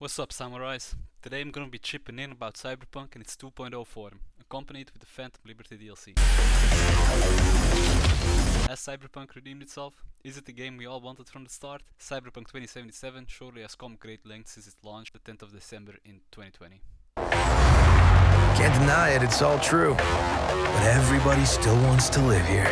What's up, samurais? Today I'm gonna be chipping in about Cyberpunk and its 2.0 form, accompanied with the Phantom Liberty DLC. Has Cyberpunk redeemed itself? Is it the game we all wanted from the start? Cyberpunk 2077 surely has come great lengths since its launch the 10th of December in 2020. Can't deny it, it's all true. But everybody still wants to live here.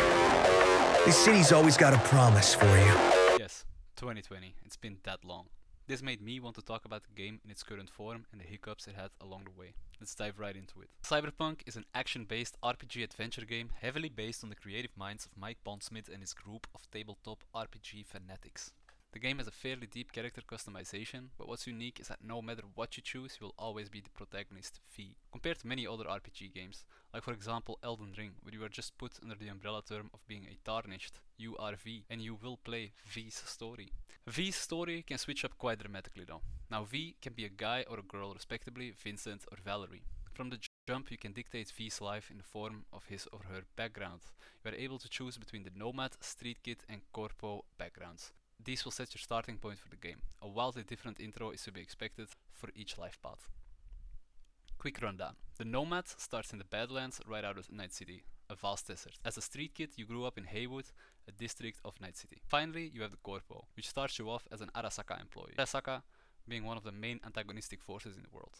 This city's always got a promise for you. Yes, 2020, it's been that long. This made me want to talk about the game in its current form and the hiccups it had along the way. Let's dive right into it. Cyberpunk is an action-based RPG adventure game heavily based on the creative minds of Mike Pondsmith and his group of tabletop RPG fanatics. The game has a fairly deep character customization, but what's unique is that no matter what you choose, you will always be the protagonist V. Compared to many other RPG games, like for example Elden Ring, where you are just put under the umbrella term of being a tarnished, you are V, and you will play V's story. V's story can switch up quite dramatically though. Now V can be a guy or a girl respectively, Vincent or Valerie. From the jump you can dictate V's life in the form of his or her background. You are able to choose between the Nomad, Street Kid and Corpo backgrounds. These will set your starting point for the game. A wildly different intro is to be expected for each life path. Quick rundown. The Nomad starts in the Badlands right out of Night City, a vast desert. As a street kid you grew up in Haywood, a district of Night City. Finally you have the Corpo, which starts you off as an Arasaka employee. Arasaka being one of the main antagonistic forces in the world.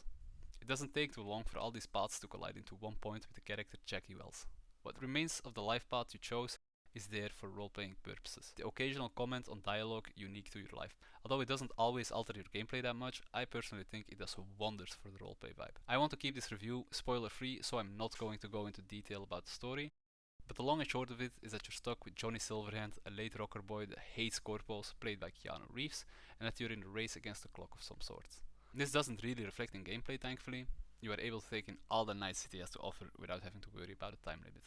It doesn't take too long for all these paths to collide into one point with the character Jackie Wells. What remains of the life path you chose is there for role-playing purposes. The occasional comment on dialogue unique to your life. Although it doesn't always alter your gameplay that much, I personally think it does wonders for the roleplay vibe. I want to keep this review spoiler free, so I'm not going to go into detail about the story, but the long and short of it is that you're stuck with Johnny Silverhand, a late rocker boy that hates corpos, played by Keanu Reeves, and that you're in a race against the clock of some sort. This doesn't really reflect in gameplay, thankfully. You are able to take in all that Night City has to offer without having to worry about a time limit.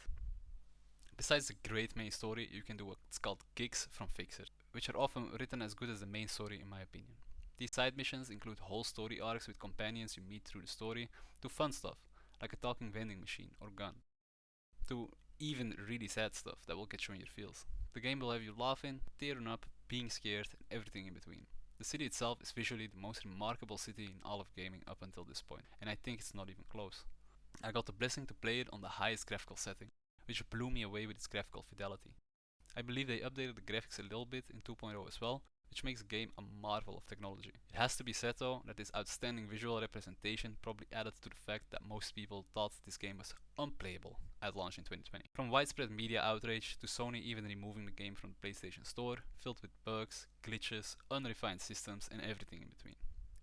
Besides the great main story, you can do what's called gigs from Fixer, which are often written as good as the main story in my opinion. These side missions include whole story arcs with companions you meet through the story, to fun stuff, like a talking vending machine or gun, to even really sad stuff that will get you in your feels. The game will have you laughing, tearing up, being scared, and everything in between. The city itself is visually the most remarkable city in all of gaming up until this point, and I think it's not even close. I got the blessing to play it on the highest graphical setting, which blew me away with its graphical fidelity. I believe they updated the graphics a little bit in 2.0 as well, which makes the game a marvel of technology. It has to be said though that this outstanding visual representation probably added to the fact that most people thought this game was unplayable at launch in 2020. From widespread media outrage to Sony even removing the game from the PlayStation Store, filled with bugs, glitches, unrefined systems and everything in between.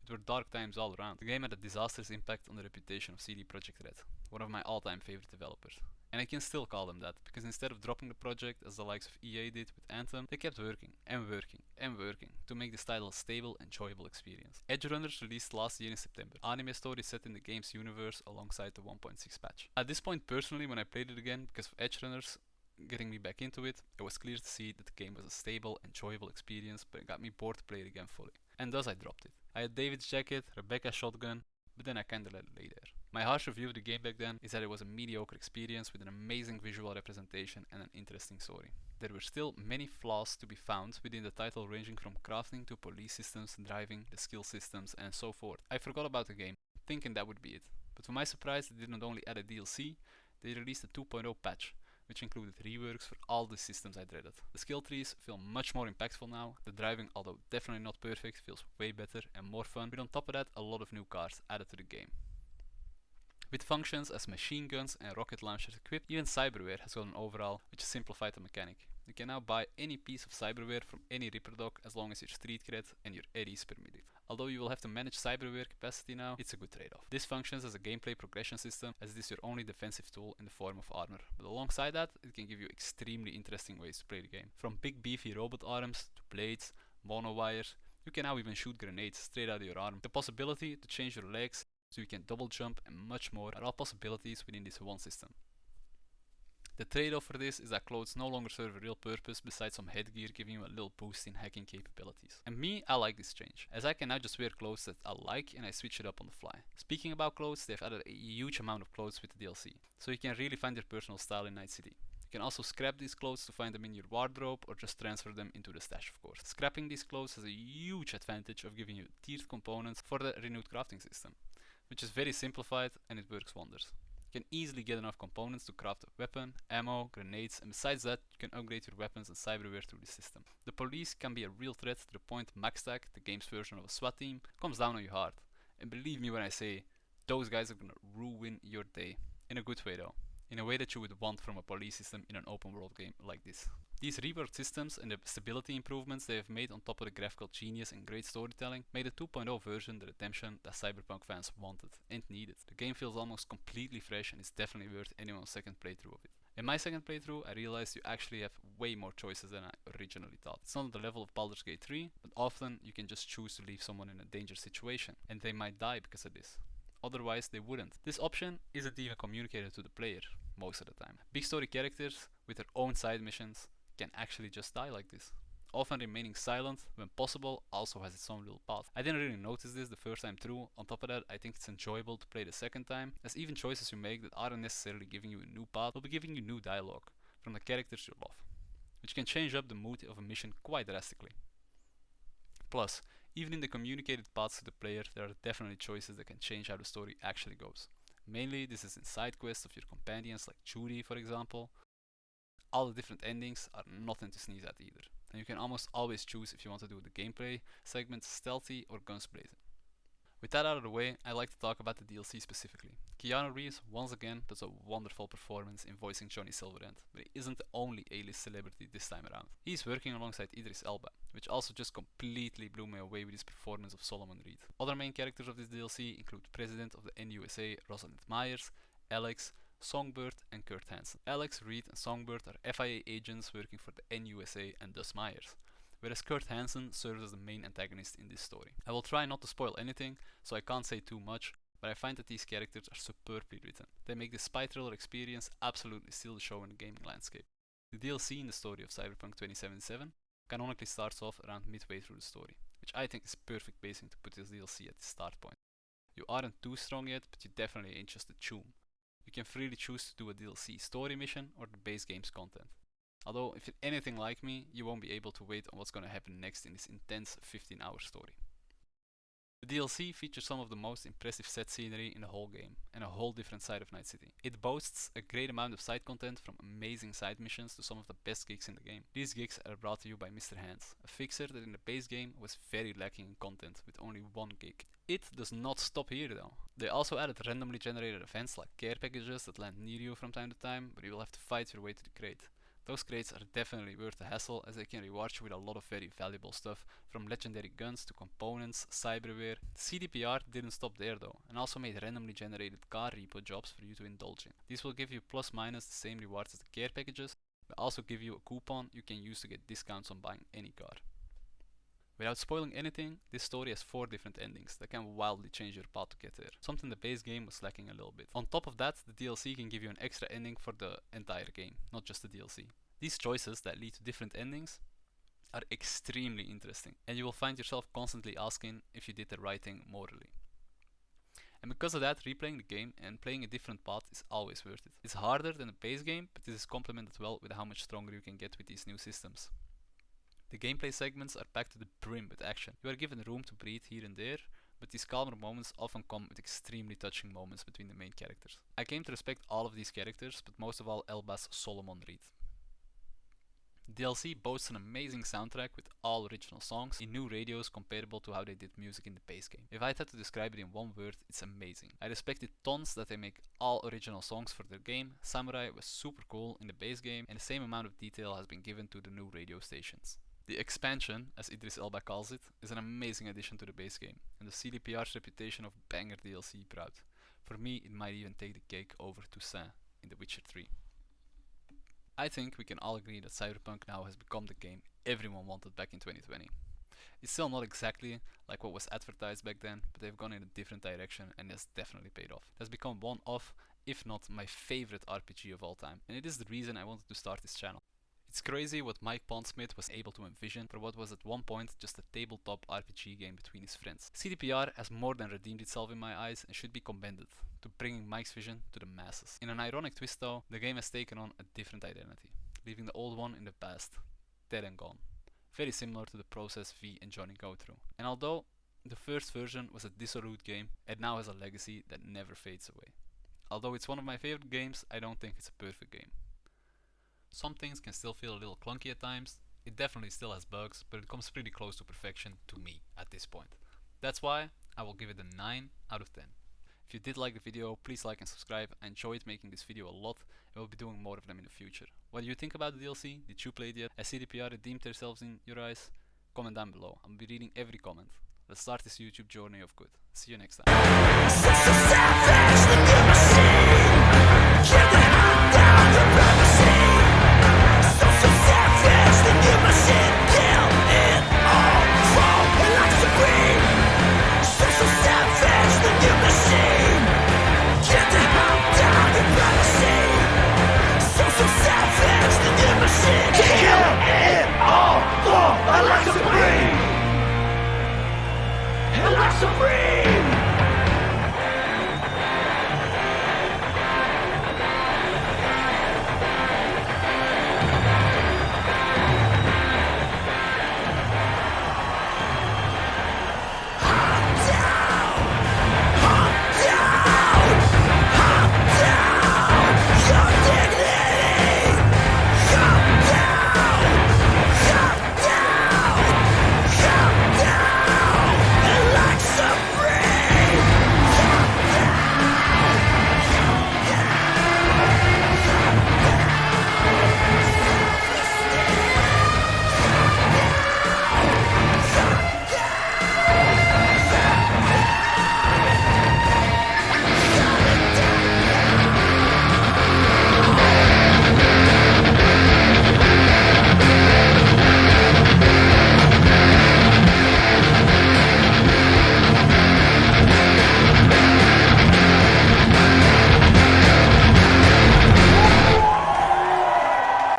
It were dark times all around. The game had a disastrous impact on the reputation of CD Projekt Red, one of my all-time favorite developers. And I can still call them that, because instead of dropping the project as the likes of EA did with Anthem, they kept working and working and working to make this title a stable, enjoyable experience. Edgerunners released last year in September. Anime story set in the game's universe alongside the 1.6 patch. At this point personally, when I played it again, because of Edgerunners getting me back into it, it was clear to see that the game was a stable, enjoyable experience, but it got me bored to play it again fully. And thus I dropped it. I had David's jacket, Rebecca's shotgun, but then I kinda let it lay there. My harsh review of the game back then is that it was a mediocre experience with an amazing visual representation and an interesting story. There were still many flaws to be found within the title, ranging from crafting to police systems, driving, the skill systems and so forth. I forgot about the game, thinking that would be it. But to my surprise, they didn't only add a DLC, they released a 2.0 patch, which included reworks for all the systems I dreaded. The skill trees feel much more impactful now, the driving, although definitely not perfect, feels way better and more fun, with on top of that a lot of new cars added to the game. With functions as machine guns and rocket launchers equipped, even cyberware has got an overhaul which simplified the mechanic. You can now buy any piece of cyberware from any Ripperdoc as long as your street cred and your eddies permit it. Although you will have to manage cyberware capacity now, it's a good trade-off. This functions as a gameplay progression system, as it is your only defensive tool in the form of armor. But alongside that, it can give you extremely interesting ways to play the game. From big beefy robot arms to blades, mono wires, you can now even shoot grenades straight out of your arm. The possibility to change your legs so you can double jump and much more are all possibilities within this one system. The trade-off for this is that clothes no longer serve a real purpose besides some headgear giving you a little boost in hacking capabilities. And me, I like this change, as I can now just wear clothes that I like and I switch it up on the fly. Speaking about clothes, they've added a huge amount of clothes with the DLC, so you can really find your personal style in Night City. You can also scrap these clothes to find them in your wardrobe or just transfer them into the stash, of course. Scrapping these clothes has a huge advantage of giving you tiered components for the renewed crafting system, which is very simplified and it works wonders. You can easily get enough components to craft a weapon, ammo, grenades, and besides that, you can upgrade your weapons and cyberware through the system. The police can be a real threat to the point MaxTac, the game's version of a SWAT team, comes down on you hard. And believe me when I say, those guys are gonna ruin your day. In a good way though. In a way that you would want from a police system in an open world game like this. These reworked systems and the stability improvements they have made on top of the graphical genius and great storytelling made the 2.0 version the redemption that Cyberpunk fans wanted and needed. The game feels almost completely fresh and is definitely worth anyone's second playthrough of it. In my second playthrough, I realized you actually have way more choices than I originally thought. It's not on the level of Baldur's Gate 3, but often you can just choose to leave someone in a dangerous situation, and they might die because of this. Otherwise, they wouldn't. This option isn't even communicated to the player, most of the time. Big story characters, with their own side missions, can actually just die like this. Often remaining silent, when possible, also has its own little path. I didn't really notice this the first time through. On top of that, I think it's enjoyable to play the second time, as even choices you make that aren't necessarily giving you a new path will be giving you new dialogue from the characters you love, which can change up the mood of a mission quite drastically. Plus, even in the communicated paths to the player, there are definitely choices that can change how the story actually goes. Mainly, this is in side quests of your companions like Judy, for example. All the different endings are nothing to sneeze at either, and you can almost always choose if you want to do the gameplay segments stealthy or guns blazing. With that out of the way, I'd like to talk about the DLC specifically. Keanu Reeves once again does a wonderful performance in voicing Johnny Silverhand, but he isn't the only A-list celebrity this time around. He's working alongside Idris Elba, which also just completely blew me away with his performance of Solomon Reed. Other main characters of this DLC include President of the NUSA Rosalind Myers, Alex, Songbird and Kurt Hansen. Alex, Reed and Songbird are FIA agents working for the NUSA and thus Myers, whereas Kurt Hansen serves as the main antagonist in this story. I will try not to spoil anything, so I can't say too much, but I find that these characters are superbly written. They make the spy thriller experience absolutely steal the show in the gaming landscape. The DLC in the story of Cyberpunk 2077 canonically starts off around midway through the story, which I think is perfect pacing to put this DLC at the start point. You aren't too strong yet, but you definitely ain't just a chum. You can freely choose to do a DLC story mission or the base game's content. Although, if you're anything like me, you won't be able to wait on what's gonna happen next in this intense 15-hour story. The DLC features some of the most impressive set scenery in the whole game, and a whole different side of Night City. It boasts a great amount of side content, from amazing side missions to some of the best gigs in the game. These gigs are brought to you by Mr. Hands, a fixer that in the base game was very lacking in content with only one gig. It does not stop here though. They also added randomly generated events like care packages that land near you from time to time, but you will have to fight your way to the crate. Those crates are definitely worth the hassle, as they can reward you with a lot of very valuable stuff, from legendary guns to components, cyberware. CDPR didn't stop there though, and also made randomly generated car repo jobs for you to indulge in. These will give you plus minus the same rewards as the care packages, but also give you a coupon you can use to get discounts on buying any car. Without spoiling anything, this story has 4 different endings that can wildly change your path to get there, something the base game was lacking a little bit. On top of that, the DLC can give you an extra ending for the entire game, not just the DLC. These choices that lead to different endings are extremely interesting, and you will find yourself constantly asking if you did the right thing morally. And because of that, replaying the game and playing a different path is always worth it. It's harder than the base game, but this is complemented well with how much stronger you can get with these new systems. The gameplay segments are packed to the brim with action. You are given room to breathe here and there, but these calmer moments often come with extremely touching moments between the main characters. I came to respect all of these characters, but most of all Elba's Solomon Reed. DLC boasts an amazing soundtrack with all original songs in new radios comparable to how they did music in the base game. If I had to describe it in one word, it's amazing. I respect it tons that they make all original songs for their game. Samurai was super cool in the base game, and the same amount of detail has been given to the new radio stations. The expansion, as Idris Elba calls it, is an amazing addition to the base game, and the CDPR's reputation of banger DLC proud. For me, it might even take the cake over Toussaint in The Witcher 3. I think we can all agree that Cyberpunk now has become the game everyone wanted back in 2020. It's still not exactly like what was advertised back then, but they've gone in a different direction and it's definitely paid off. It has become one of, if not my favorite RPG of all time, and it is the reason I wanted to start this channel. It's crazy what Mike Pondsmith was able to envision for what was at one point just a tabletop RPG game between his friends. CDPR has more than redeemed itself in my eyes and should be commended to bringing Mike's vision to the masses. In an ironic twist though, the game has taken on a different identity, leaving the old one in the past, dead and gone. Very similar to the process V and Johnny go through. And although the first version was a dissolute game, it now has a legacy that never fades away. Although it's one of my favorite games, I don't think it's a perfect game. Some things can still feel a little clunky at times. It definitely still has bugs, but it comes pretty close to perfection to me at this point. That's why I will give it a 9 out of 10. If you did like the video, please like and subscribe. I enjoyed making this video a lot and will be doing more of them in the future. What do you think about the DLC? Did you play it yet? Has CDPR redeemed themselves in your eyes? Comment down below. I'll be reading every comment. Let's start this YouTube journey of good. See you next time. So savage, the new machine.